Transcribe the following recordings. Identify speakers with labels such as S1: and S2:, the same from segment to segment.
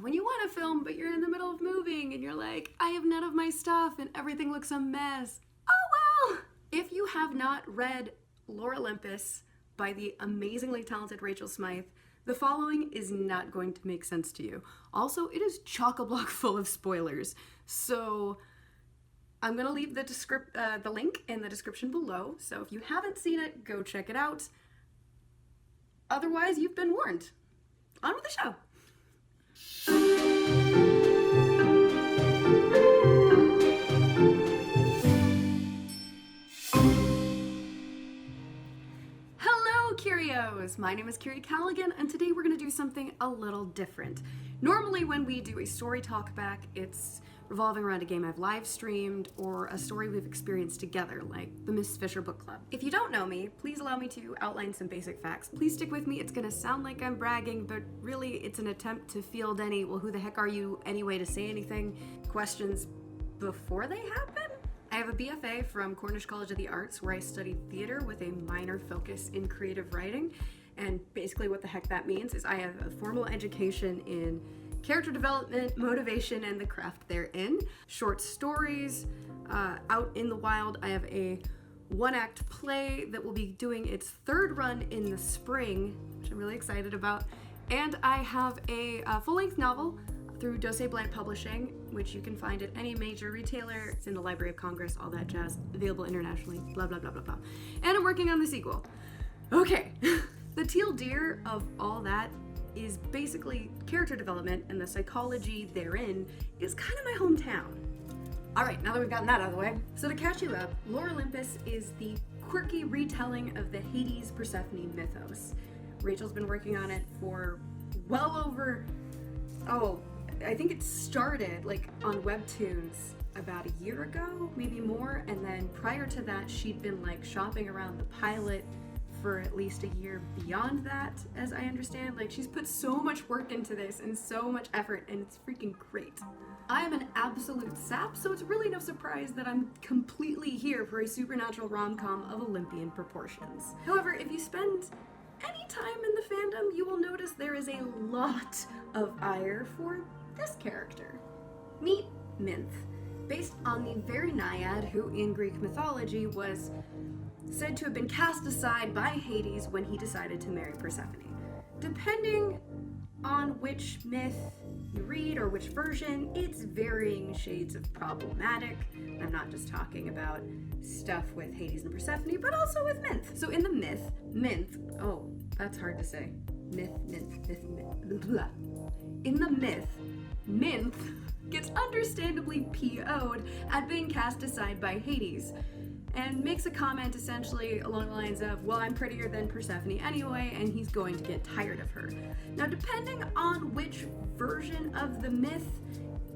S1: When you want to film, but you're in the middle of moving and you're like, I have none of my stuff and everything looks a mess. Oh well! If you have not read Lore Olympus by the amazingly talented Rachel Smythe, the following is not going to make sense to you. Also, it is chock-a-block full of spoilers. So I'm going to leave the link in the description below. So if you haven't seen it, go check it out. Otherwise, you've been warned. On with the show. Hello, Curios! My name is Kiri Callaghan, and today we're going to do something a little different. Normally when we do a story talk back, it's revolving around a game I've live streamed or a story we've experienced together, like the Miss Fisher Book Club. If you don't know me, please allow me to outline some basic facts. Please stick with me. It's gonna sound like I'm bragging, but really it's an attempt to field any, well, who the heck are you anyway to say anything, questions before they happen. I have a BFA from Cornish College of the Arts where I studied theater with a minor focus in creative writing. And basically what the heck that means is I have a formal education in character development, motivation, and the craft therein. Short stories, out in the wild. I have a one-act play that will be doing its third run in the spring, which I'm really excited about. And I have a full-length novel through Dose Blank Publishing, which you can find at any major retailer. It's in the Library of Congress, all that jazz, available internationally, blah, blah, blah, blah, blah. And I'm working on the sequel. Okay, the teal deer of all that is basically character development, and the psychology therein is kind of my hometown. All right, now that we've gotten that out of the way, so to catch you up, Lore Olympus is the quirky retelling of the Hades-Persephone mythos. Rachel's been working on it for well over, I think it started like on Webtoons about a year ago, maybe more, and then prior to that, she'd been like shopping around the pilot for at least a year beyond that, as I understand. Like, she's put so much work into this and so much effort, and it's freaking great. I am an absolute sap, so it's really no surprise that I'm completely here for a supernatural rom-com of Olympian proportions. However, if you spend any time in the fandom, you will notice there is a lot of ire for this character. Meet Minth, based on the very naiad who in Greek mythology was said to have been cast aside by Hades when he decided to marry Persephone. Depending on which myth you read or which version, it's varying shades of problematic. I'm not just talking about stuff with Hades and Persephone, but also with Minth. So in the myth, Minth, oh, that's hard to say. Myth, blah. In the myth, Minth gets understandably PO'd at being cast aside by Hades, and makes a comment essentially along the lines of, well, I'm prettier than Persephone anyway, and he's going to get tired of her. Now, depending on which version of the myth,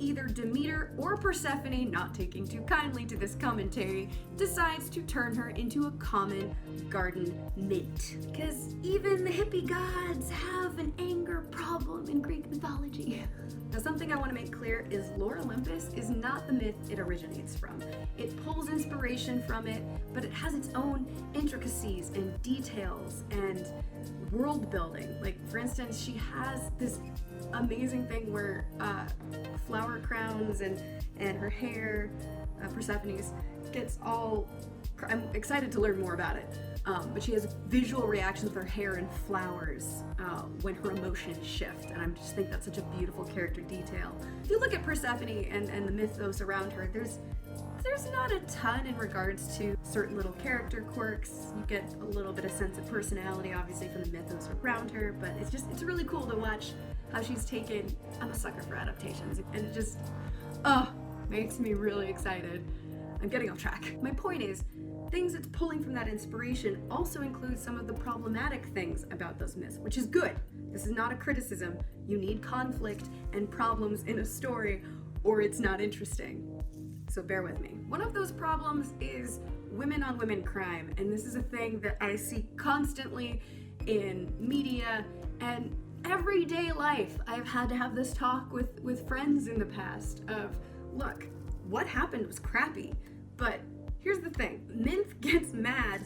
S1: either Demeter or Persephone, not taking too kindly to this commentary, decides to turn her into a common garden mint. Because even the hippie gods have an anger problem in Greek mythology. Now, something I want to make clear is Lore Olympus is not the myth it originates from. It pulls inspiration from it, but it has its own intricacies and details and world building. Like, for instance, she has this amazing thing where flower crowns and her hair, Persephone's, gets all, I'm excited to learn more about it, but she has visual reactions with her hair and flowers when her emotions shift, and I just think that's such a beautiful character detail. If you look at Persephone and the mythos around her, there's not a ton in regards to certain little character quirks. You get a little bit of sense of personality, obviously, from the mythos around her, but it's really cool to watch how she's taken. I'm a sucker for adaptations, and it just, makes me really excited. I'm getting off track. My point is, things it's pulling from that inspiration also include some of the problematic things about those myths, which is good. This is not a criticism. You need conflict and problems in a story, or it's not interesting. So bear with me. One of those problems is women on women crime, and this is a thing that I see constantly in media and everyday life. I've had to have this talk with friends in the past of, look, what happened was crappy, but here's the thing. Minth gets mad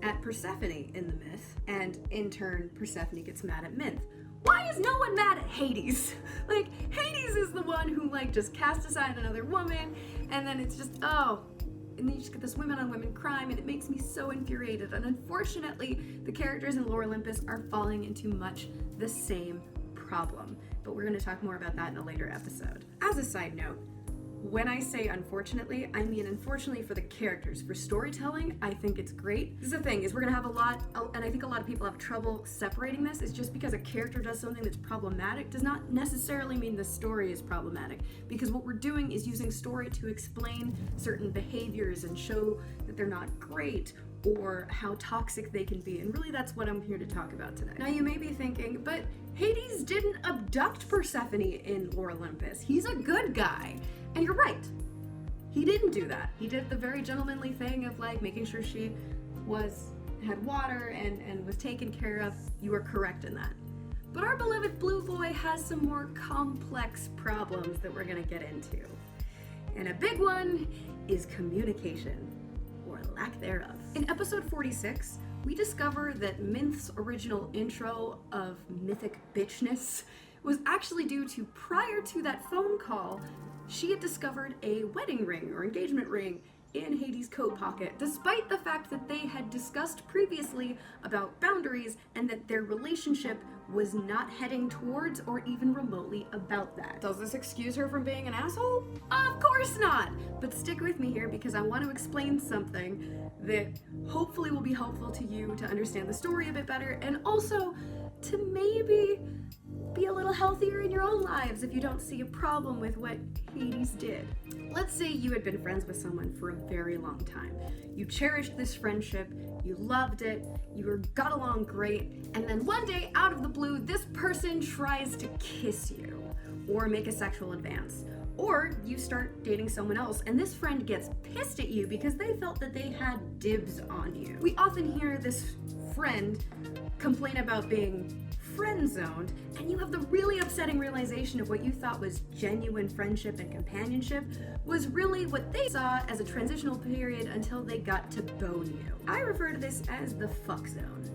S1: at Persephone in the myth, and in turn, Persephone gets mad at Minth. Why is no one mad at Hades? Like, Hades is the one who, like, just cast aside another woman, and then it's just, oh, and then you just get this women on women crime, and it makes me so infuriated. And unfortunately, the characters in Lore Olympus are falling into much the same problem. But we're going to talk more about that in a later episode. As a side note, when I say unfortunately, I mean unfortunately for the characters. For storytelling, I think it's great. This is the thing, is we're gonna have a lot, and I think a lot of people have trouble separating this. It's just because a character does something that's problematic does not necessarily mean the story is problematic. Because what we're doing is using story to explain certain behaviors and show that they're not great, or how toxic they can be. And really that's what I'm here to talk about today. Now you may be thinking, but Hades didn't abduct Persephone in Lore Olympus. He's a good guy. And you're right. He didn't do that. He did the very gentlemanly thing of like making sure she had water and was taken care of. You are correct in that. But our beloved Blue Boy has some more complex problems that we're gonna get into. And a big one is communication, or lack thereof. In episode 46, we discover that Minth's original intro of mythic bitchness was actually due to, prior to that phone call, she had discovered a wedding ring or engagement ring in Hades' coat pocket, despite the fact that they had discussed previously about boundaries and that their relationship was not heading towards or even remotely about that. Does this excuse her from being an asshole? Of course not! But stick with me here because I want to explain something that hopefully will be helpful to you to understand the story a bit better, and also to maybe be a little healthier in your own lives if you don't see a problem with what Hades did. Let's say you had been friends with someone for a very long time. You cherished this friendship, you loved it, got along great, and then one day, out of the blue, this person tries to kiss you or make a sexual advance. Or you start dating someone else and this friend gets pissed at you because they felt that they had dibs on you. We often hear this friend complain about being friend-zoned, and you have the really upsetting realization of what you thought was genuine friendship and companionship was really what they saw as a transitional period until they got to bone you. I refer to this as the fuck zone.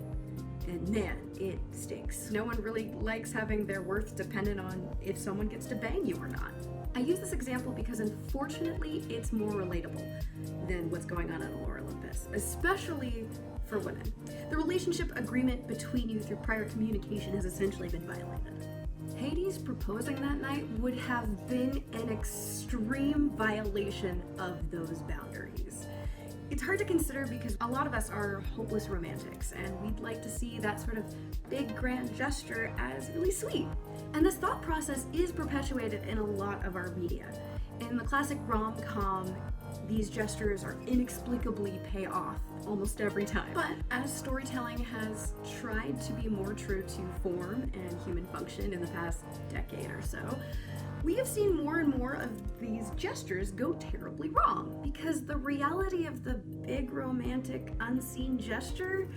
S1: And man, it stinks. No one really likes having their worth dependent on if someone gets to bang you or not. I use this example because unfortunately it's more relatable than what's going on Lore Olympus, especially for women. The relationship agreement between you through prior communication has essentially been violated. Hades proposing that night would have been an extreme violation of those boundaries. It's hard to consider because a lot of us are hopeless romantics and we'd like to see that sort of big grand gesture as really sweet. And this thought process is perpetuated in a lot of our media. In the classic rom-com, these gestures are inexplicably pay off almost every time. But as storytelling has tried to be more true to form and human function in the past decade or so, we have seen more and more of these gestures go terribly wrong because the reality of the big romantic unseen gesture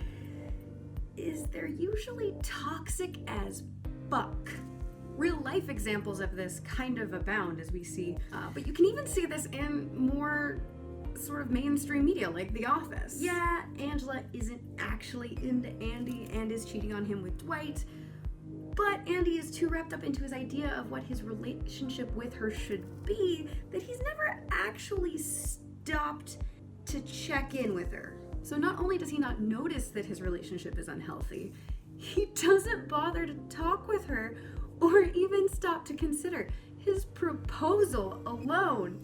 S1: is they're usually toxic as fuck. Real life examples of this kind of abound as we see, but you can even see this in more sort of mainstream media like The Office. Yeah, Angela isn't actually into Andy and is cheating on him with Dwight, but Andy is too wrapped up into his idea of what his relationship with her should be that he's never actually stopped to check in with her. So not only does he not notice that his relationship is unhealthy, he doesn't bother to talk with her or even stop to consider his proposal alone.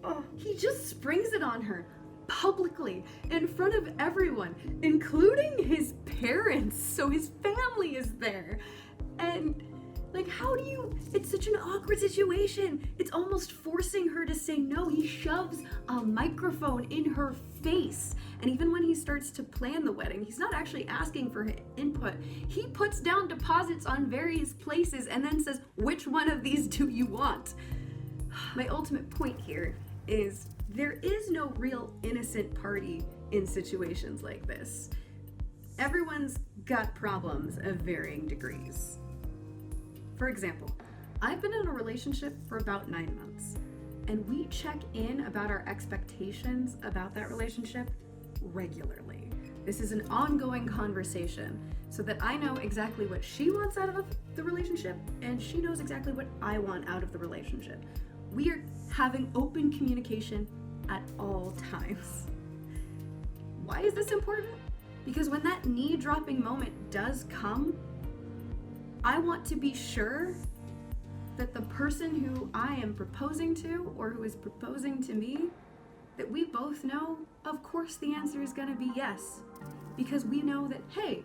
S1: Oh, he just springs it on her publicly in front of everyone, including his parents, so his family is there. And like, how do you, it's such an awkward situation. It's almost forcing her to say no. He shoves a microphone in her face. And even when he starts to plan the wedding, he's not actually asking for input. He puts down deposits on various places and then says, which one of these do you want? My ultimate point here is there is no real innocent party in situations like this. Everyone's got problems of varying degrees. For example, I've been in a relationship for about 9 months, and we check in about our expectations about that relationship regularly. This is an ongoing conversation so that I know exactly what she wants out of the relationship and she knows exactly what I want out of the relationship. We are having open communication at all times. Why is this important? Because when that knee-dropping moment does come, I want to be sure that the person who I am proposing to or who is proposing to me, that we both know, of course the answer is gonna be yes. Because we know that, hey,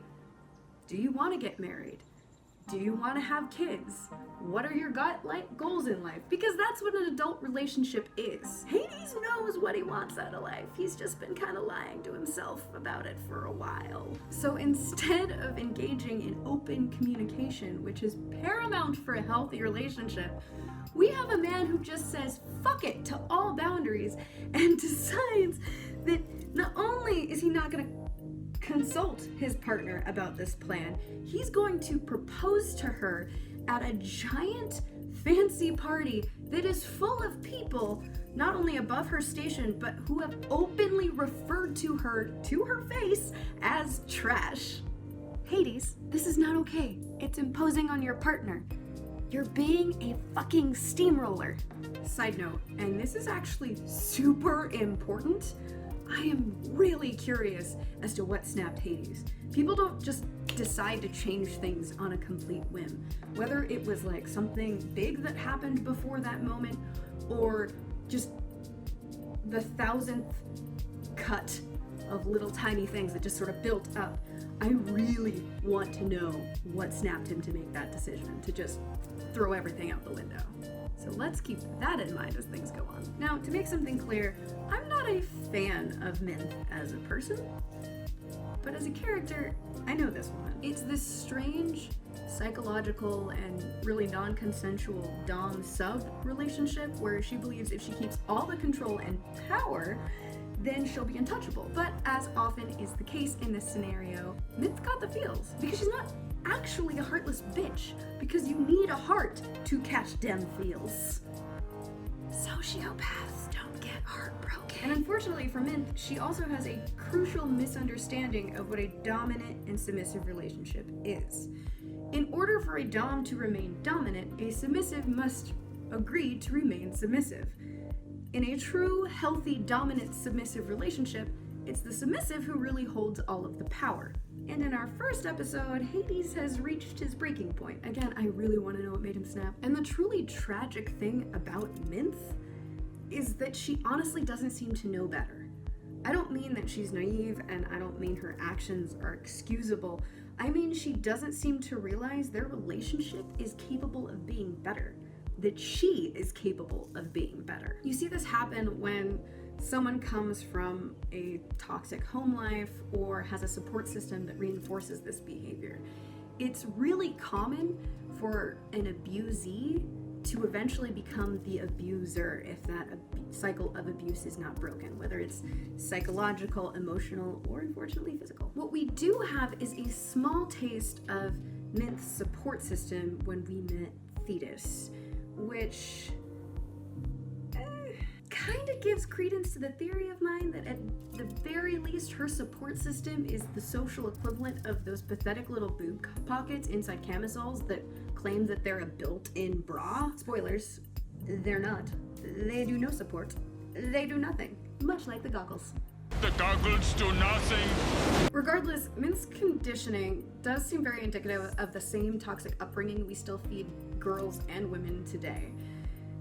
S1: do you want to get married? Do you want to have kids? What are your goals in life? Because that's what an adult relationship is. Hades knows what he wants out of life. He's just been kind of lying to himself about it for a while. So instead of engaging in open communication, which is paramount for a healthy relationship, we have a man who just says fuck it to all boundaries and decides that not only is he not going to consult his partner about this plan, he's going to propose to her at a giant fancy party that is full of people not only above her station but who have openly referred to her face as trash. Hades, this is not okay. It's imposing on your partner. You're being a fucking steamroller. Side note, and this is actually super important, I am really curious as to what snapped Hades. People don't just decide to change things on a complete whim. Whether it was like something big that happened before that moment, or just the 1000th cut of little tiny things that just sort of built up. I really want to know what snapped him to make that decision, to just throw everything out the window. So let's keep that in mind as things go on. Now, to make something clear, I'm not a fan of Minth as a person, but as a character, I know this woman. It's this strange, psychological, and really non-consensual dom-sub relationship where she believes if she keeps all the control and power, then she'll be untouchable. But as often is the case in this scenario, Minth got the feels, because she's not actually a heartless bitch, because you need a heart to catch dem feels. Sociopaths don't get heartbroken. And unfortunately for Minth, she also has a crucial misunderstanding of what a dominant and submissive relationship is. In order for a dom to remain dominant, a submissive must agree to remain submissive. In a true, healthy, dominant, submissive relationship, it's the submissive who really holds all of the power. And in our first episode, Hades has reached his breaking point. Again, I really want to know what made him snap. And the truly tragic thing about Minth is that she honestly doesn't seem to know better. I don't mean that she's naive, and I don't mean her actions are excusable. I mean she doesn't seem to realize their relationship is capable of being better. That she is capable of being better. You see this happen when someone comes from a toxic home life or has a support system that reinforces this behavior. It's really common for an abusee to eventually become the abuser if that cycle of abuse is not broken, whether it's psychological, emotional, or unfortunately physical. What we do have is a small taste of Minth's support system when we met Thetis, which kind of gives credence to the theory of mine that at the very least her support system is the social equivalent of those pathetic little boob pockets inside camisoles that claim that they're a built-in bra. Spoilers, they're not. They do no support. They do nothing, much like the goggles.
S2: The goggles do nothing.
S1: Regardless, Minth's conditioning does seem very indicative of the same toxic upbringing we still feed girls and women today.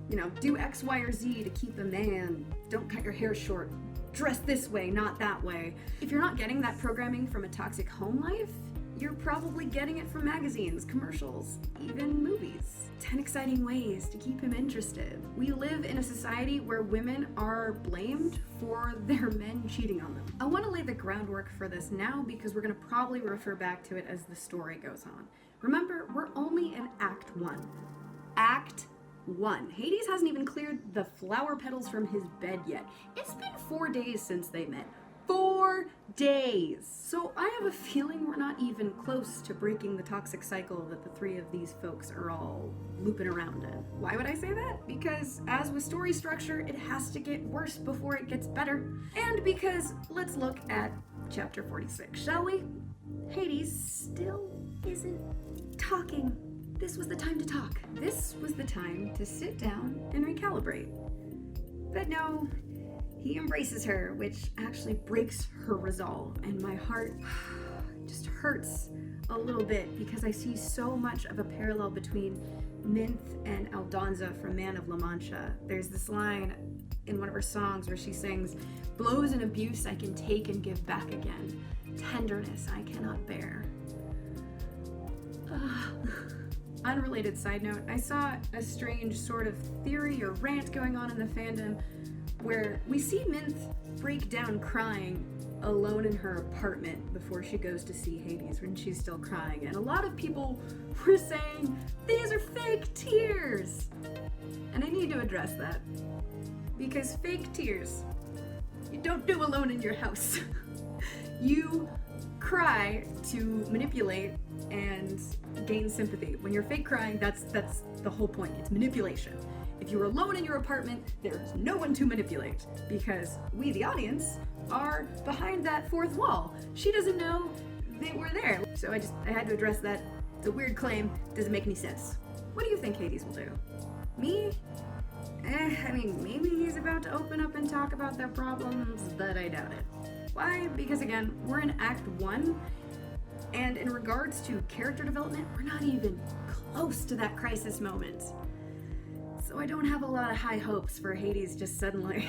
S1: You know, do X, Y, or Z to keep a man. Don't cut your hair short. Dress this way, not that way. If you're not getting that programming from a toxic home life, you're probably getting it from magazines, commercials, even movies. 10 exciting ways to keep him interested. We live in a society where women are blamed for their men cheating on them. I want to lay the groundwork for this now because we're going to probably refer back to it as the story goes on. Remember, we're only in Act 1. Act 1. Hades hasn't even cleared the flower petals from his bed yet. It's been 4 days since they met. 4 days! So I have a feeling we're not even close to breaking the toxic cycle that the three of these folks are all looping around in. Why would I say that? Because as with story structure, it has to get worse before it gets better. And because let's look at chapter 46, shall we? Hades still isn't talking. This was the time to talk. This was the time to sit down and recalibrate. But no, he embraces her, which actually breaks her resolve, and my heart just hurts a little bit because I see so much of a parallel between Minth and Aldonza from Man of La Mancha. There's this line in one of her songs where she sings, "Blows and abuse I can take and give back again. Tenderness I cannot bear." Unrelated side note, I saw a strange sort of theory or rant going on in the fandom where we see Minth break down crying alone in her apartment before she goes to see Hades when she's still crying. And a lot of people were saying, these are fake tears. And I need to address that. Because fake tears, you don't do alone in your house. You cry to manipulate and gain sympathy. When you're fake crying, that's the whole point. It's manipulation. If you're alone in your apartment, there's no one to manipulate because we, the audience, are behind that fourth wall. She doesn't know that we're there. So I had to address that. It's a weird claim. Doesn't make any sense. What do you think Hades will do? Me? I mean, maybe he's about to open up and talk about their problems, but I doubt it. Why? Because again, we're in Act 1, and in regards to character development, we're not even close to that crisis moment. So I don't have a lot of high hopes for Hades just suddenly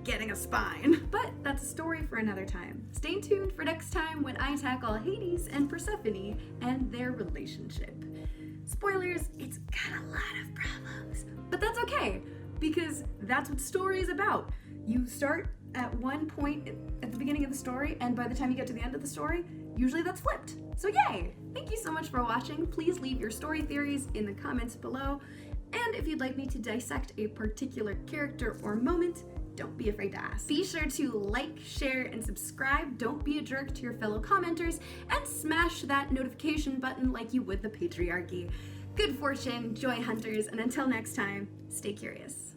S1: getting a spine. But that's a story for another time. Stay tuned for next time when I tackle Hades and Persephone and their relationship. Spoilers, it's got a lot of problems. But that's okay, because that's what story is about. You start at one point at the beginning of the story, and by the time you get to the end of the story, usually that's flipped. So yay! Thank you so much for watching. Please leave your story theories in the comments below. And if you'd like me to dissect a particular character or moment, don't be afraid to ask. Be sure to like, share, and subscribe. Don't be a jerk to your fellow commenters, and smash that notification button like you would the patriarchy. Good fortune, joy hunters, and until next time, stay curious.